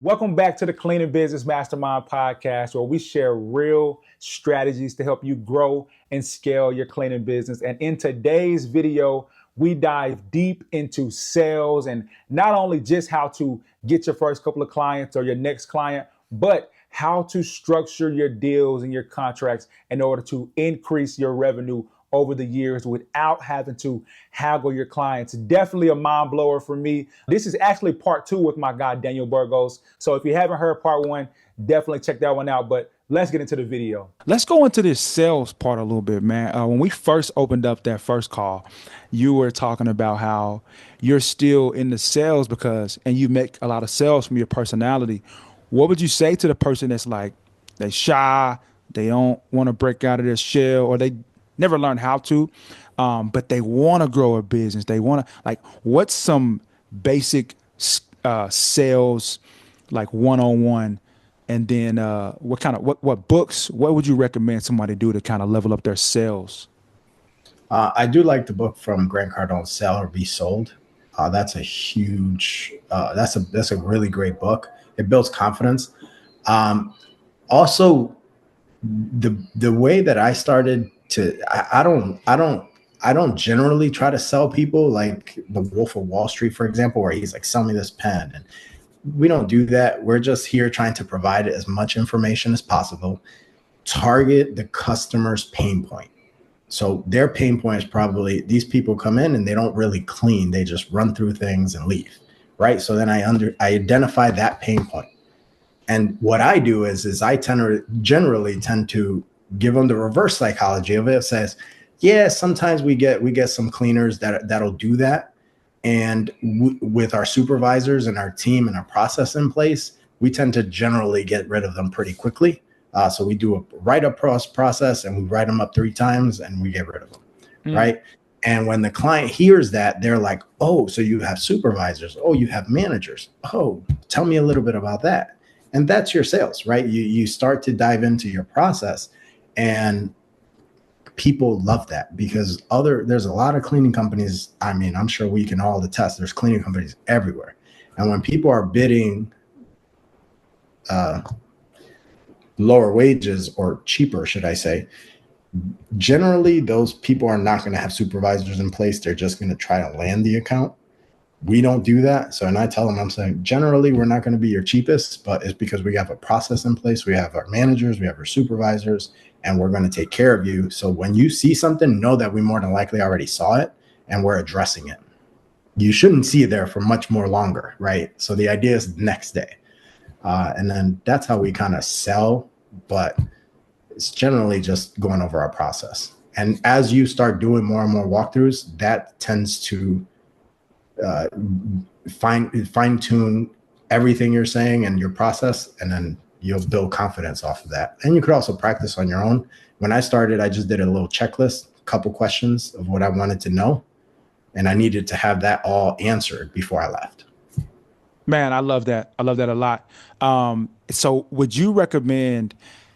Welcome back to the Cleaning Business Mastermind podcast, where we share real strategies to help you grow and scale your cleaning business. And in today's video, we dive deep into sales and not only just how to get your first couple of clients or your next client, but how to structure your deals and your contracts in order to increase your revenue over the years without having to haggle your clients. Definitely a mind blower for me. This is actually part 2 with my guy, Daniel Burgos. So if you haven't heard part 1, definitely check that one out. But let's get into the video. Let's go into this sales part a little bit, man. When we first opened up that first call, you were talking about how you're still in the sales and you make a lot of sales from your personality. What would you say to the person that's like, they shy, they don't want to break out of their shell, or they never learned how to, but they want to grow a business? They want to, like, what's some basic sales, like one-on-one, and then what books, what would you recommend somebody do to kind of level up their sales? I do like the book from Grant Cardone, Sell or Be Sold. That's a huge, that's a really great book. It builds confidence. Also, the way that I started to, I don't generally try to sell people like the Wolf of Wall Street, for example, where he's like, sell me this pen. And we don't do that. We're just here trying to provide as much information as possible, target the customer's pain point. So their pain point is probably, these people come in and they don't really clean. They just run through things and leave, right? So then I identify that pain point. And what I do is I generally tend to give them the reverse psychology of it. It says, yeah, sometimes we get some cleaners that'll do that. And with our supervisors and our team and our process in place, we tend to generally get rid of them pretty quickly. So we do a write-up process, and we write them up 3 times and we get rid of them, right? And when the client hears that, they're like, oh, so you have supervisors. Oh, you have managers. Oh, tell me a little bit about that. And that's your sales, right? You start to dive into your process, and people love that because there's a lot of cleaning companies. I mean, I'm sure we can all attest, there's cleaning companies everywhere. And when people are bidding lower wages, or cheaper, should I say, generally those people are not going to have supervisors in place. They're just going to try to land the account. We don't do that. So, and I tell them, I'm saying, generally, we're not going to be your cheapest, but it's because we have a process in place. We have our managers, we have our supervisors, and we're going to take care of you. So when you see something, know that we more than likely already saw it and we're addressing it. You shouldn't see it there for much more longer, right? So the idea is the next day. And then that's how we kind of sell, but it's generally just going over our process. And as you start doing more and more walkthroughs, that tends to fine tune everything you're saying and your process, and then you'll build confidence off of that. And you could also practice on your own. When I started, I just did a little checklist, a couple questions of what I wanted to know, and I needed to have that all answered before I left. Man, I love that. I love that a lot. So would you recommend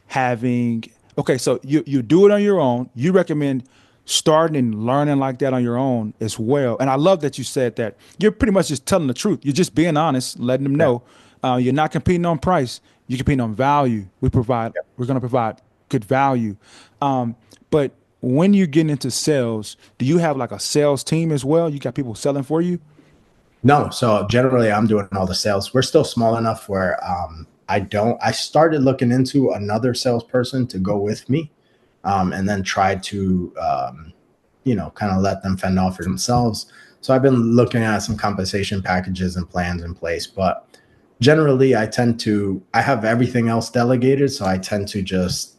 having, okay, so you do it on your own. You recommend starting and learning like that on your own as well. And I love that you said that. You're pretty much just telling the truth. You're just being honest, letting them know. You're not competing on price. You're competing on value. We're going to provide good value. But when you're getting into sales, do you have like a sales team as well? You got people selling for you? No. So generally I'm doing all the sales. We're still small enough where I started looking into another salesperson to go with me. And then try to, kind of let them fend off for themselves. So I've been looking at some compensation packages and plans in place, but generally I have everything else delegated. So I tend to just,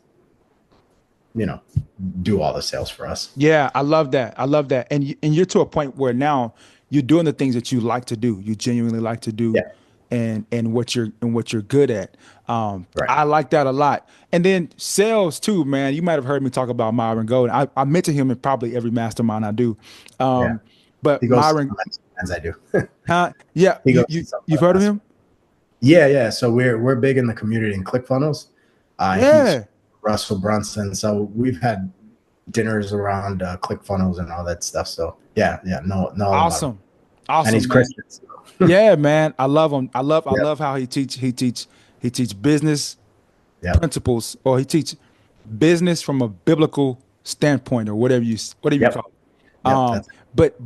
do all the sales for us. Yeah, I love that. I love that. And you're to a point where now you're doing the things that you like to do. You genuinely like to do. Yeah. And what you're good at. Right. I like that a lot. And then sales too, man. You might have heard me talk about Myron Golden. I mention him in probably every mastermind I do. But he goes Myron, as I do. Yeah, you've heard of him? Yeah. So we're big in the community in ClickFunnels. He's Russell Brunson. So we've had dinners around ClickFunnels and all that stuff. So yeah, no. Awesome. And he's Christian. So Yeah, man. I love him. I Yep. love how he teach business Yep. principles, or he teach business from a biblical standpoint, or whatever you Yep. call it. Yep. Um, That's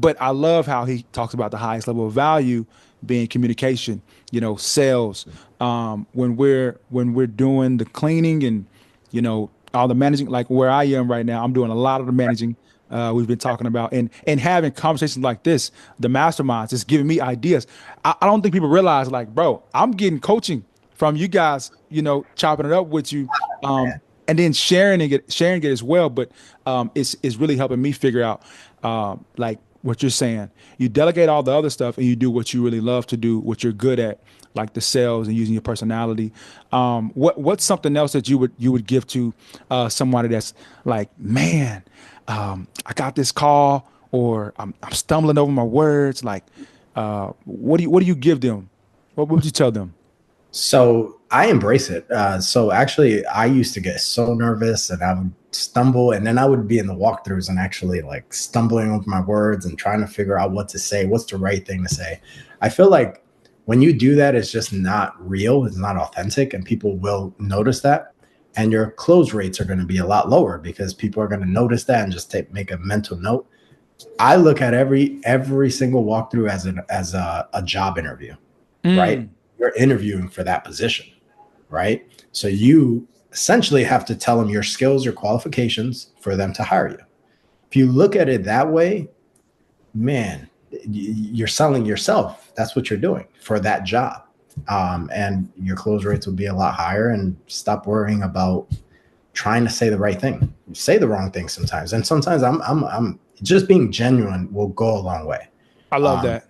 but I love how he talks about the highest level of value being communication, sales. When we're doing the cleaning and all the managing, like where I am right now, I'm doing a lot of the managing. We've been talking about and having conversations like this, the masterminds, it's giving me ideas. I don't think people realize, like, bro, I'm getting coaching from you guys, chopping it up with you, man. and then sharing it as well. But it's really helping me figure out, like what you're saying. You delegate all the other stuff and you do what you really love to do, what you're good at, like the sales and using your personality. What's something else that you would give to somebody that's like, man, I got this call, or I'm stumbling over my words. Like, what do you give them? What would you tell them? So I embrace it. So actually, I used to get so nervous and I would stumble, and then I would be in the walkthroughs and actually like stumbling over my words and trying to figure out what to say, what's the right thing to say. I feel like when you do that, it's just not real, it's not authentic, and people will notice that. And your close rates are going to be a lot lower because people are going to notice that and just make a mental note. I look at every single walkthrough as a job interview, right? Mm, You're interviewing for that position, right? So you essentially have to tell them your skills, your qualifications for them to hire you. If you look at it that way, man, you're selling yourself. That's what you're doing for that job. And your close rates will be a lot higher, and stop worrying about trying to say the right thing. You say the wrong thing sometimes. And sometimes I'm just being genuine will go a long way. I love Um, that.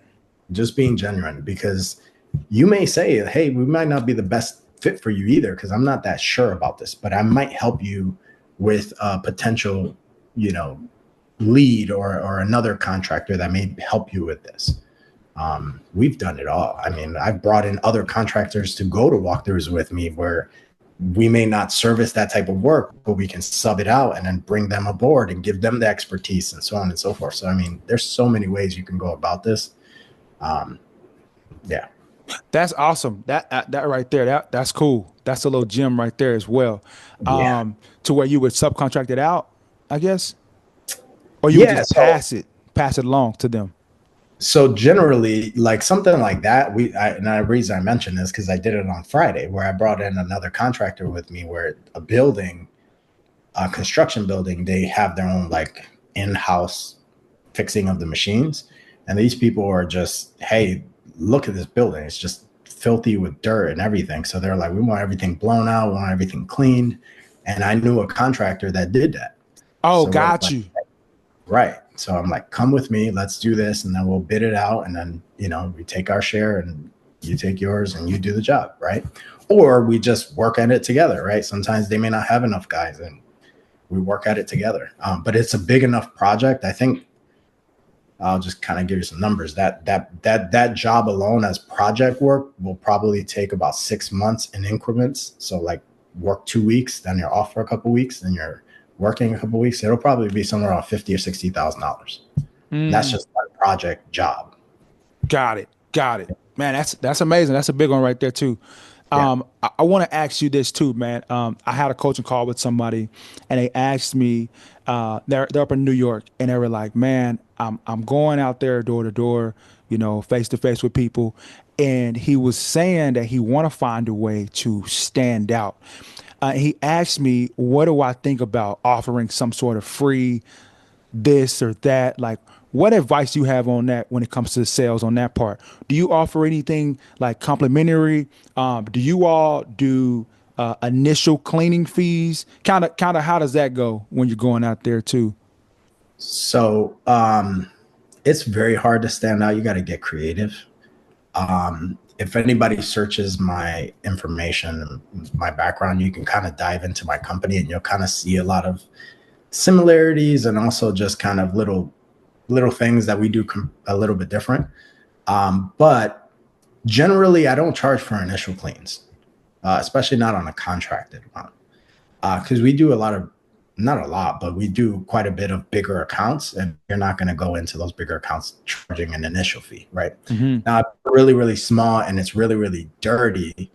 just being genuine, because you may say, hey, we might not be the best fit for you either, because I'm not that sure about this, but I might help you with a potential, you know, lead or another contractor that may help you with this. We've done it all. I mean, I've brought in other contractors to go to walkthroughs with me where we may not service that type of work, but we can sub it out and then bring them aboard and give them the expertise and so on and so forth. So, I mean, there's so many ways you can go about this. Um, yeah. That's awesome. That right there, that's cool. That's a little gem right there as well. Yeah. To where you would subcontract it out, I guess, or you would Yeah. just So, pass it along to them. so generally, like something like that, and the reason I mentioned this because I did it on Friday, where I brought in another contractor with me, where a construction building, they have their own like in-house fixing of the machines, and these people are just, hey, look at this building, it's just filthy with dirt and everything. So they're like, we want everything blown out, we want everything cleaned, and I knew a contractor that did that. Oh, So we're got like, you. right. So I'm like, come with me, let's do this, and then we'll bid it out, and then we take our share, and you take yours, and you do the job, right? Or we just work at it together, right? Sometimes they may not have enough guys, and we work at it together. But it's a big enough project. I think I'll just kind of give you some numbers. That job alone as project work will probably take about 6 months in increments. So like work 2 weeks, then you're off for a couple of weeks, then you're working a couple of weeks. It'll probably be somewhere around $50,000 or $60,000. That's Mm, just one project job. got it. Man, that's amazing. That's a big one right there too. Yeah. I want to ask you this too, man. I had a coaching call with somebody, and they asked me, they're up in New York, and they were like, "Man, I'm going out there door to door, face to face with people," and he was saying that he want to find a way to stand out. He asked me, "What do I think about offering some sort of free this or that?" Like, what advice do you have on that when it comes to sales on that part? Do you offer anything like complimentary? Do you all do initial cleaning fees? Kind of, how does that go when you're going out there too? So it's very hard to stand out. You got to get creative. If anybody searches my information, my background, you can kind of dive into my company, and you'll kind of see a lot of similarities, and also just kind of little things that we do a little bit different. But generally, I don't charge for initial cleans, especially not on a contracted amount, because we do a lot of not a lot, but we do quite a bit of bigger accounts, and you're not going to go into those bigger accounts charging an initial fee, right? Mm-hmm. Now, if it's really, really small and it's really, really dirty,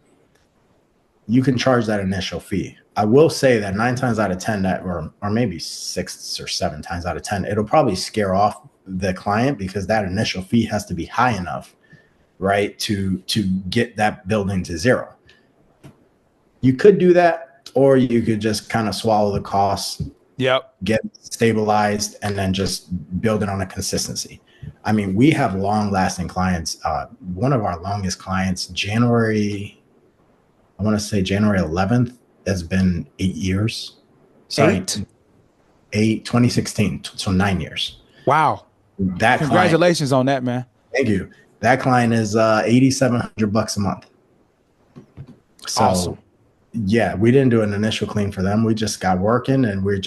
you can charge that initial fee. I will say that 9 times out of 10, that or maybe 6 or 7 times out of 10, it'll probably scare off the client because that initial fee has to be high enough, right, to get that building to zero. You could do that, or you could just kind of swallow the costs, Yep. get stabilized, and then just build it on a consistency. I mean, we have long-lasting clients. One of our longest clients, I want to say January 11th, has been 8 years. Sorry, 2016. So 9 years. Wow. That Congratulations on that, man. Thank you. That client is $8,700 a month. So awesome. Yeah, we didn't do an initial clean for them. We just got working, and we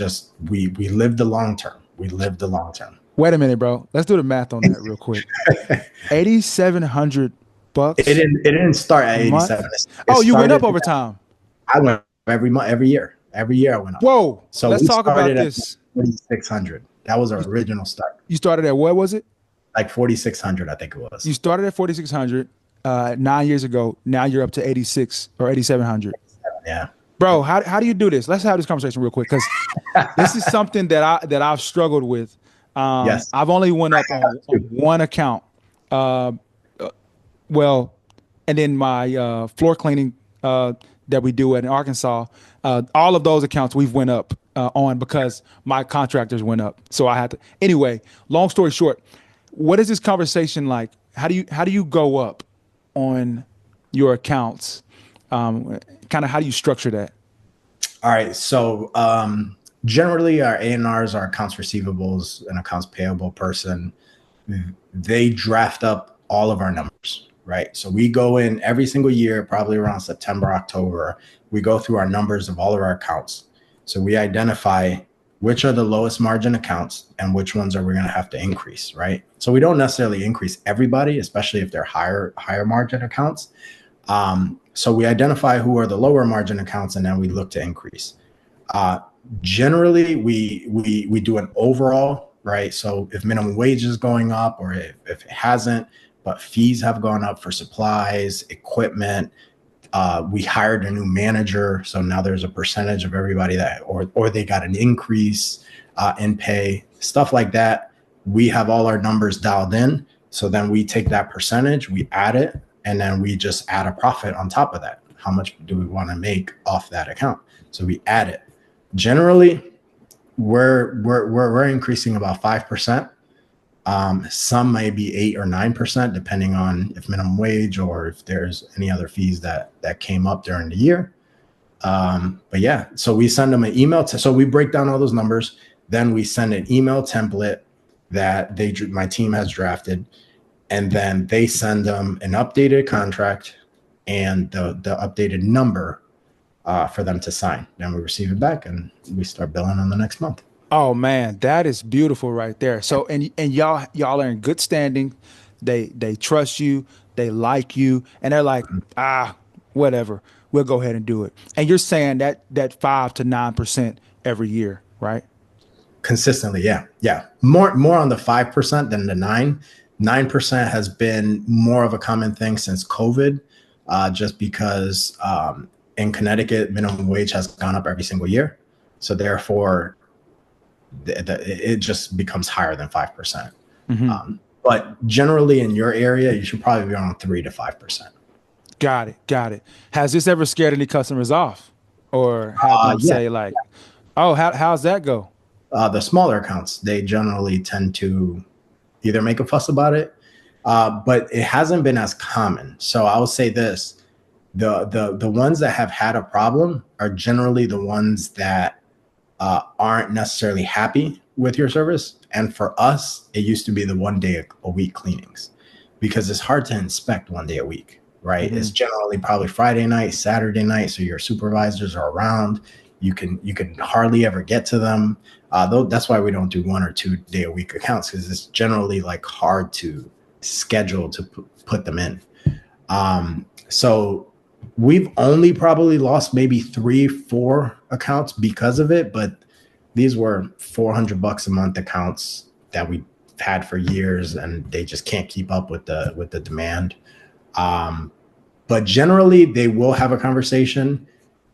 lived the long term. We lived the long term. Wait a minute, bro. Let's do the math on that real quick. $8,700. It didn't start at 87. You went up over time. I went every month, every year. Every year I went up. Whoa. So let's talk about this. 4,600. That was our original start. You started at what was it? Like 4,600, I think it was. You started at 4,600 9 years ago. Now you're up to 86 or 8,700. Yeah. Bro, how do you do this? Let's have this conversation real quick, because this is something that I've struggled with. Yes. I've only went up on one account. And then my floor cleaning that we do in Arkansas, all of those accounts we've went up on because my contractors went up. So I had to. Anyway, long story short, what is this conversation like? How do you go up on your accounts? Kind of how do you structure that? All right. So generally our A&Rs, our accounts receivables and accounts payable person, they draft up all of our numbers, right? So we go in every single year, probably around September, October, we go through our numbers of all of our accounts. So we identify which are the lowest margin accounts and which ones are we going to have to increase, right? So we don't necessarily increase everybody, especially if they're higher margin accounts. So we identify who are the lower margin accounts, and then we look to increase. Generally, we do an overall, right? So if minimum wage is going up, or if it hasn't, but fees have gone up for supplies, equipment, we hired a new manager, so now there's a percentage of everybody that, or they got an increase in pay, stuff like that. We have all our numbers dialed in. So then we take that percentage, we add it, and then we just add a profit on top of that. How much do we want to make off that account? So we add it. Generally, we're increasing about 5%. Some may be 8 or 9%, depending on if minimum wage or if there's any other fees that came up during the year. But yeah, so we send them an email. So we break down all those numbers. Then we send an email template that my team has drafted. And then they send them an updated contract and the updated number for them to sign. Then we receive it back and we start billing on the next month. Oh man, that is beautiful right there. So and y'all are in good standing. They trust you, they like you, and they're like, whatever, we'll go ahead and do it. And you're saying that 5 to 9% every year, right? Consistently, yeah. More on the 5% than the 9%. 9% has been more of a common thing since COVID, just because in Connecticut, minimum wage has gone up every single year. So therefore, it just becomes higher than 5%. Mm-hmm. But generally in your area, you should probably be around 3 to 5%. Got it. Has this ever scared any customers off? Or have them say like, oh, how's that go? The smaller accounts, they generally tend to either make a fuss about it, but it hasn't been as common. So I will say this, the ones that have had a problem are generally the ones that aren't necessarily happy with your service. And for us, it used to be the 1 day a week cleanings, because it's hard to inspect 1 day a week, right? Mm-hmm. It's generally probably Friday night, Saturday night. So your supervisors are around. You can hardly ever get to them. Though that's why we don't do 1 or 2 day a week accounts, because it's generally like hard to schedule to put them in. So we've only probably lost maybe 3-4 accounts because of it, but these were $400 a month accounts that we had for years, and they just can't keep up with the demand. But generally, they will have a conversation.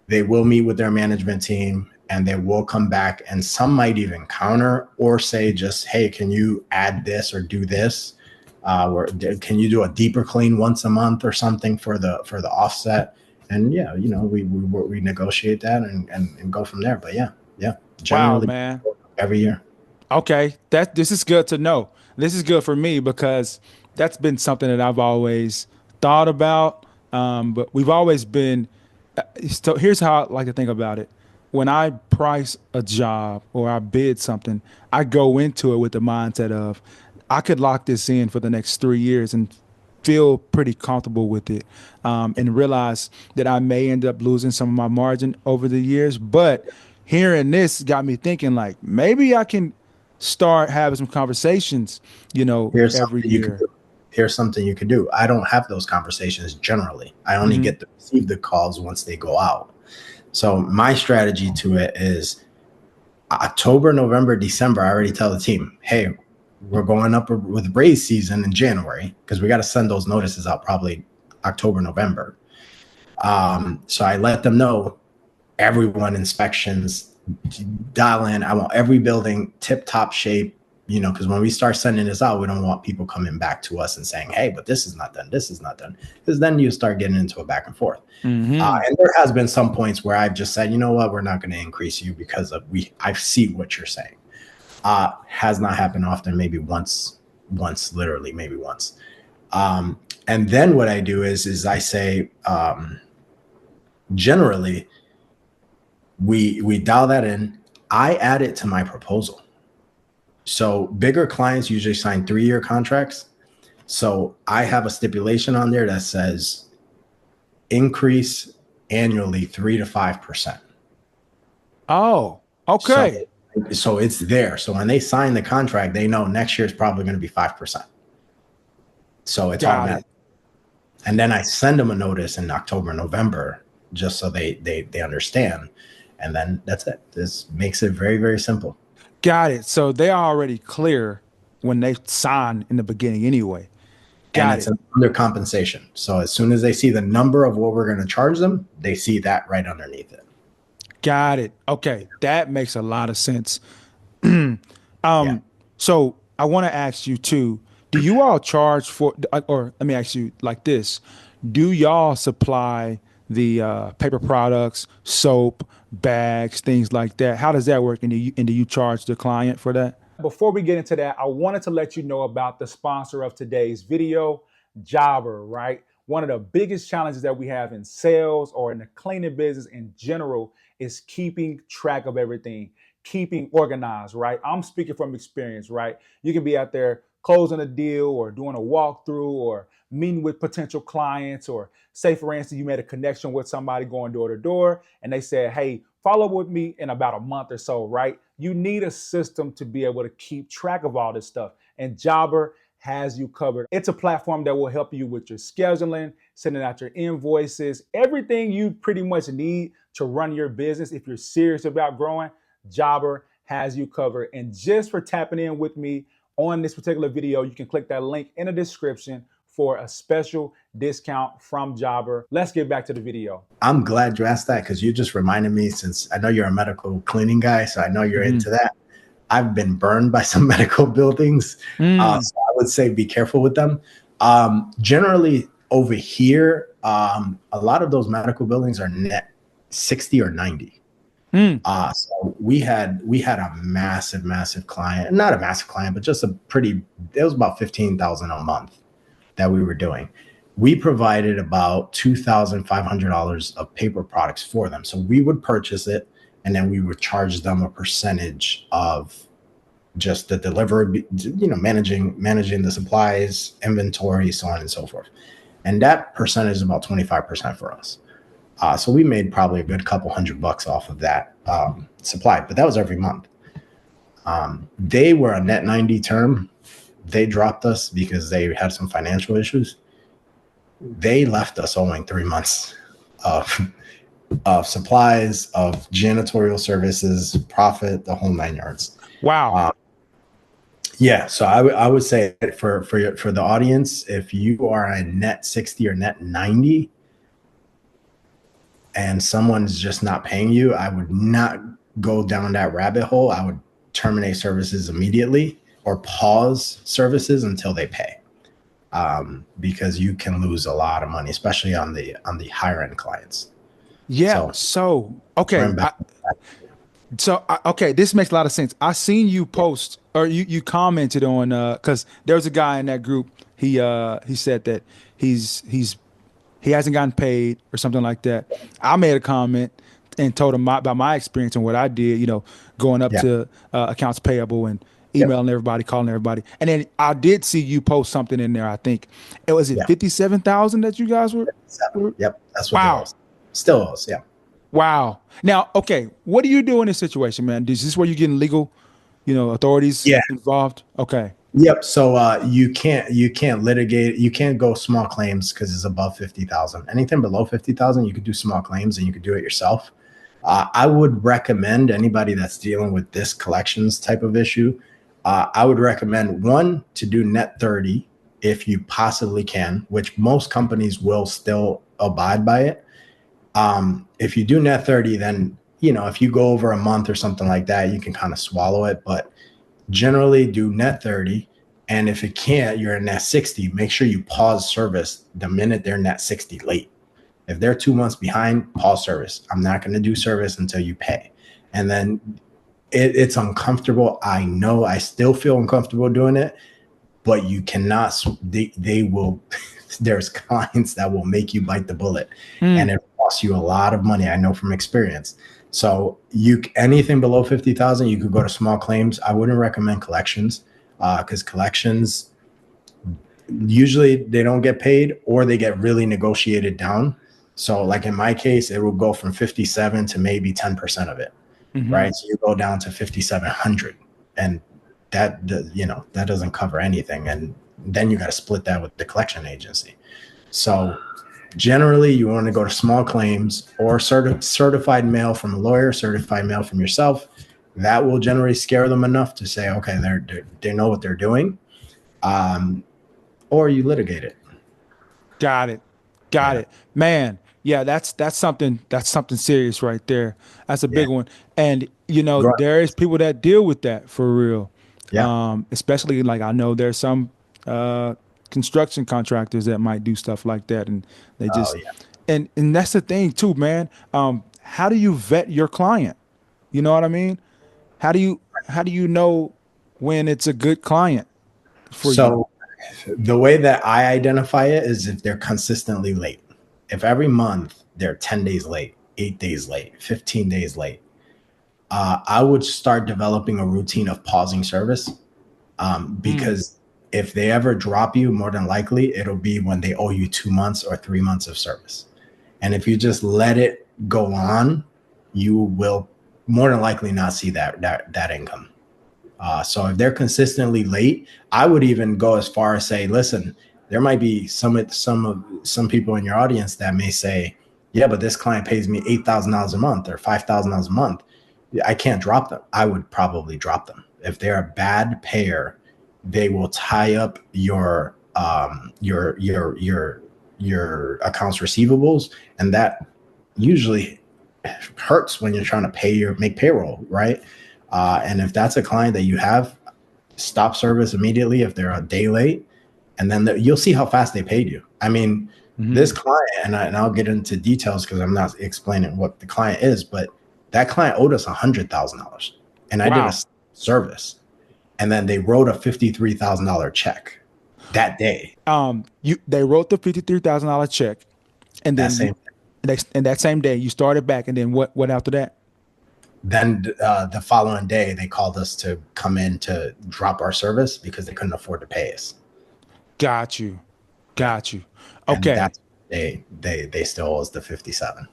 They will meet with their management team, and they will come back, and some might even counter or say just, hey, can you add this or do this? Or can you do a deeper clean once a month or something for the offset? And yeah, we negotiate that and go from there. But yeah, Wow, generally man. every year. Okay, this is good to know. This is good for me because that's been something that I've always thought about. But we've always been. So here's how I like to think about it. When I price a job or I bid something, I go into it with the mindset of I could lock this in for the next 3 years and feel pretty comfortable with it, and realize that I may end up losing some of my margin over the years. But hearing this got me thinking like maybe I can start having some conversations, Here's every something you can year. do. Here's something you can do. I don't have those conversations generally. I only Hmm. get to receive the calls once they go out. So my strategy to it is October, November, December. I already tell the team, hey, we're going up with raise season in January because we got to send those notices out probably October, November. So I let them know everyone inspections, dial in. I want every building tip top shape, because when we start sending this out, we don't want people coming back to us and saying, hey, but this is not done. This is not done. Because then you start getting into a back and forth. Hmm. And there has been some points where I've just said, you know what, we're not going to increase you because I see what you're saying. Has not happened often, maybe once, literally maybe once. And then what I do is I say, generally, we dial that in. I add it to my proposal. So bigger clients usually sign 3-year contracts. So I have a stipulation on there that says increase annually 3 to 5%. Oh, So okay. so it's there. So when they sign the contract, they know next year is probably going to be 5%. So it's Got automatic. it. And then I send them a notice in October, November, just so they understand. And then that's it. This makes it very, very simple. Got it. So they are already clear when they sign in the beginning anyway. And Got it's it. an under compensation. So as soon as they see the number of what we're going to charge them, they see that right underneath it. Got it. Okay. That makes a lot of sense. Yeah. So I want to ask you too, do you all charge for, or let me ask you like this, do y'all supply the paper products, soap, bags, things like that? How does that work? And do you charge the client for that? Before we get into that, I wanted to let you know about the sponsor of today's video, Jobber, right? One of the biggest challenges that we have in sales or in the cleaning business in general is keeping track of everything, keeping organized, right? I'm speaking from experience, right? You can be out there closing a deal or doing a walkthrough or meeting with potential clients, or say, for instance, you made a connection with somebody going door to door and they said, hey, follow up with me in about a month or so, right? You need a system to be able to keep track of all this stuff. And Jobber has you covered. It's a platform that will help you with your scheduling, sending out your invoices, everything you pretty much need to run your business. If you're serious about growing, Jobber has you covered. And just for tapping in with me on this particular video, you can click that link in the description for a special discount from Jobber. Let's get back to the video. I'm glad you asked that because you just reminded me, since I know you're a medical cleaning guy, so I know you're into that. I've been burned by some medical buildings. So I would say be careful with them. Generally over here, a lot of those medical buildings are net 60 or 90. So we had a massive client, not a massive client, but just it was about 15,000 a month that we were doing. We provided about $2,500 of paper products for them. So we would purchase it and then we would charge them a percentage of just the delivery, managing the supplies, inventory, so on and so forth. And that percentage is about 25% for us. So we made probably a good couple $100 off of that supply, but that was every month. They were a net 90 term. They dropped us because they had some financial issues. They left us owing 3 months of of supplies, of janitorial services, profit, the whole 9 yards. Wow. Yeah, so I would say for the audience, if you are a net 60 or net 90 and someone's just not paying you, I would not go down that rabbit hole. I would terminate services immediately or pause services until they pay, because you can lose a lot of money, especially on the higher end clients. Yeah. So okay. Okay, this makes a lot of sense. I seen you post or you commented on because there's a guy in that group. He said that he hasn't gotten paid or something like that. I made a comment and told him about my experience and what I did. Going up Yeah. to accounts payable and Yep. emailing everybody, calling everybody, and then I did see you post something in there. I think it was Yeah. 57,000 that you guys were. Yep, that's what Wow. it was. Still owes. Yeah. Wow. Now, okay, what do you do in this situation, man? Is this where you're getting legal, authorities Yeah. involved? Okay. Yep. So you can't litigate. You can't go small claims because it's above 50,000. Anything below 50,000, you could do small claims and you could do it yourself. I would recommend anybody that's dealing with this collections type of issue. I would recommend one to do net 30 if you possibly can, which most companies will still abide by it. If you do net 30, then if you go over a month or something like that, you can kind of swallow it. But generally do net 30. And if it can't, you're in net 60, make sure you pause service the minute they're net 60 late. If they're 2 months behind, pause service. I'm not going to do service until you pay. And then it's uncomfortable. I know I still feel uncomfortable doing it, but you cannot, they will, there's clients that will make you bite the bullet and it costs you a lot of money. I know from experience. So anything below 50,000, you could go to small claims. I wouldn't recommend collections because collections, usually they don't get paid or they get really negotiated down. So like in my case, it will go from 57 to maybe 10% of it, right? So you go down to 5,700 and that doesn't cover anything. And then you got to split that with the collection agency. So generally you want to go to small claims or certified mail from a lawyer, certified mail from yourself. That will generally scare them enough to say, okay, they know what they're doing. Or you litigate it. Got it, man. Yeah, that's something serious right there. That's a big one. And there is people that deal with that for real. Yeah. Especially like I know there's some construction contractors that might do stuff like that, and they just and that's the thing too, man. How do you vet your client? You know what I mean? How do you know when it's a good client for you? So the way that I identify it is if they're consistently late. If every month they're 10 days late, 8 days late, 15 days late, I would start developing a routine of pausing service because if they ever drop you, more than likely it'll be when they owe you 2 months or 3 months of service. And if you just let it go on, you will more than likely not see that income. So if they're consistently late, I would even go as far as say, listen, there might be some people in your audience that may say, yeah, but this client pays me $8,000 a month or $5,000 a month. I can't drop them. I would probably drop them. If they're a bad payer, they will tie up your accounts receivables, and that usually hurts when you're trying to make payroll, right? And if that's a client that you have, stop service immediately if they're a day late, and then you'll see how fast they paid you. I mean, this client, and I'll get into details because I'm not explaining what the client is, but that client owed us $100,000, and I did a service, and then they wrote a $53,000 check that day. They wrote the $53,000 check, and then that same day you started back, and then what after that? Then the following day, they called us to come in to drop our service because they couldn't afford to pay us. Got you. Okay. And that's they still owe us the 57.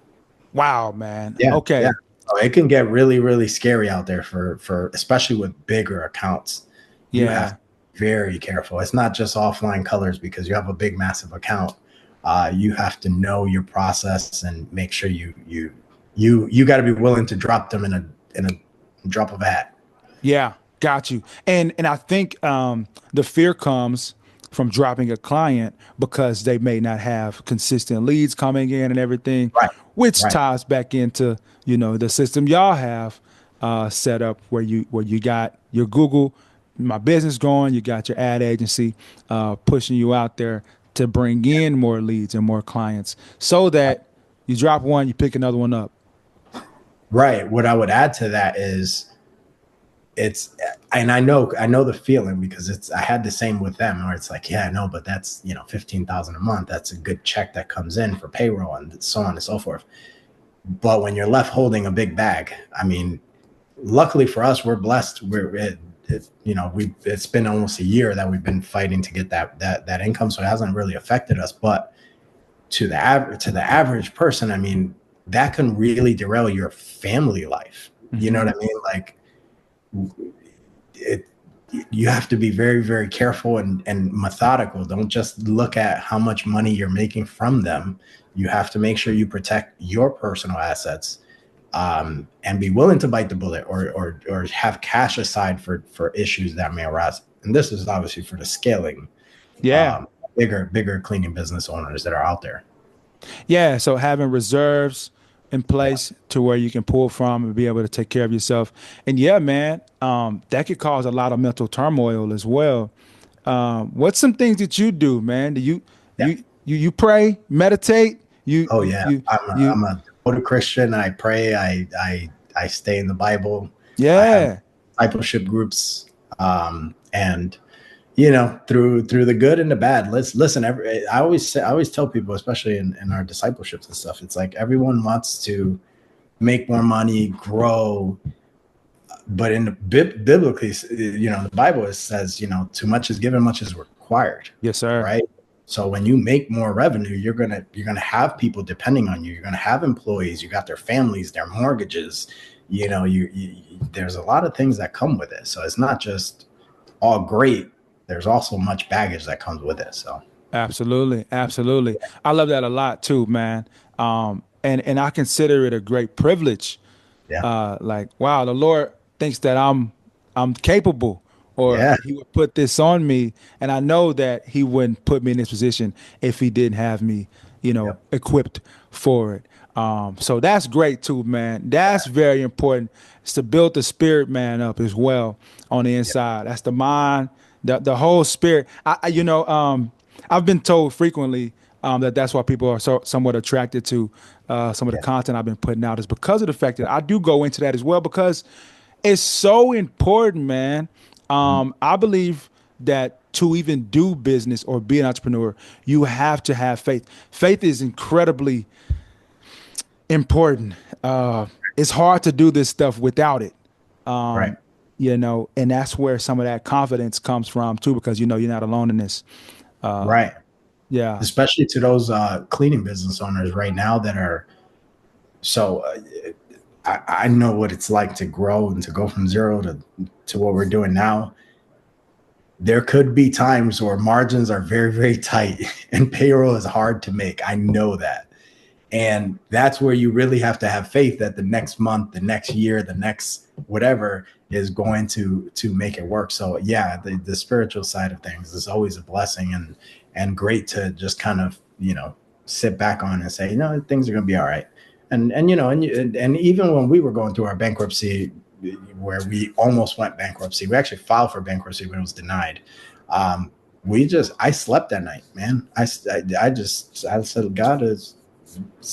Wow, man. Yeah. Okay. Yeah. So it can get really, really scary out there for especially with bigger accounts. You have to be very careful. It's not just offline colors because you have a big, massive account. You have to know your process and make sure you you got to be willing to drop them in a drop of a hat. Yeah, got you. And I think the fear comes from dropping a client because they may not have consistent leads coming in and everything, Right. which Right. ties back into, you know, the system y'all have set up where you got your Google My Business going, you got your ad agency pushing you out there to bring in more leads and more clients so that you drop one, you pick another one up. Right. What I would add to that is it's, and I know the feeling because I had the same with them where it's like, yeah, I know, but that's, 15,000 a month. That's a good check that comes in for payroll and so on and so forth. But when you're left holding a big bag, I mean, luckily for us, we're blessed. It's been almost a year that we've been fighting to get that income. So it hasn't really affected us, but to the average person, I mean, that can really derail your family life. You know what I mean? Like it, you have to be very, very careful and methodical. Don't just look at how much money you're making from them. You have to make sure you protect your personal assets, and be willing to bite the bullet or have cash aside for issues that may arise. And this is obviously for the scaling, Yeah. bigger cleaning business owners that are out there. Yeah, so having reserves in place to where you can pull from and be able to take care of yourself. And yeah, man, that could cause a lot of mental turmoil as well. What's some things that you do, man? Do Yeah. you pray, meditate? Oh yeah. You I'm a devoted Christian. I pray. I stay in the Bible. I have yeah. discipleship groups, and through the good and the bad. Let's listen. I always tell people, especially in our discipleships and stuff, it's like everyone wants to make more money, grow, but in the biblically, the Bible says, too much is given, much is required, Yes, sir. right? So when you make more revenue, you're gonna have people depending on you. You're gonna have employees. You got their families, their mortgages. There's a lot of things that come with it. So it's not just all great. There's also much baggage that comes with it. So Absolutely, absolutely. I love that a lot too, man. And I consider it a great privilege. yeah, Like, wow, the Lord thinks that I'm capable, or yeah, He would put this on me, and I know that He wouldn't put me in this position if He didn't have me, yep, equipped for it. So that's great too, man. That's very important. It's to build the spirit man up as well on the yep, inside. That's the mind, the whole spirit. I've been told frequently that's why people are somewhat attracted to some of the yeah, content I've been putting out is because of the fact that I do go into that as well because it's so important, man. mhm, I believe that to even do business or be an entrepreneur, you have to have faith. Faith is incredibly important. It's hard to do this stuff without it. right, And that's where some of that confidence comes from too, because you're not alone in this. right. Yeah. Especially to those cleaning business owners right now that are so. I know what it's like to grow and to go from zero to what we're doing now. There could be times where margins are very, very tight and payroll is hard to make. I know that. And that's where you really have to have faith that the next month, the next year, the next whatever is going to make it work. So yeah, the spiritual side of things is always a blessing and great to just kind of, sit back on and say, things are going to be all right. And even when we were going through our bankruptcy, where we almost went bankruptcy, we actually filed for bankruptcy, but it was denied. I slept that night, man. I said, God, it's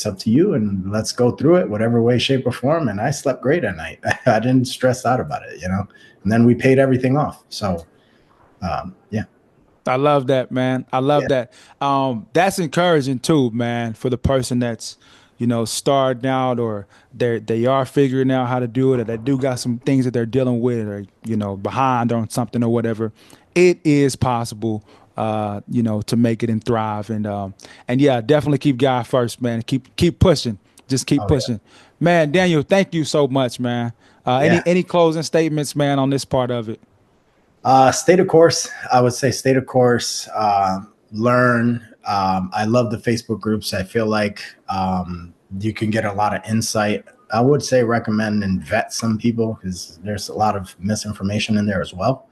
up to you, and let's go through it, whatever way, shape, or form. And I slept great at night. I didn't stress out about it, And then we paid everything off. So, yeah, I love that, man. I love yeah, that. That's encouraging too, man, for the person that's, starting out or they are figuring out how to do it, or they do got some things that they're dealing with, or behind on something or whatever. It is possible, to make it and thrive, and yeah, definitely keep God first, man. Keep pushing, just keep oh yeah, pushing, man. Daniel, thank you so much, man. Any yeah. any closing statements, man, on this part of it? Stay the course. I would say stay the course. Learn. I love the Facebook groups. I feel like You can get a lot of insight. I would say recommend and vet some people because there's a lot of misinformation in there as well.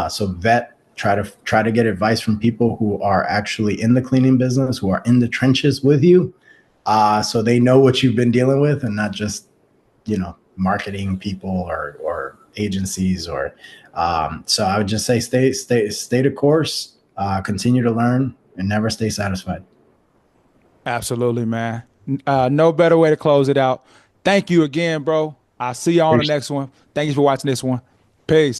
So vet, try to get advice from people who are actually in the cleaning business, who are in the trenches with you, so they know what you've been dealing with, and not just marketing people or agencies or. So I would just say stay the course, continue to learn, and never stay satisfied. Absolutely, man. No better way to close it out. Thank you again, bro. I'll see you on the Appreciate next one. Thank you for watching this one. Peace.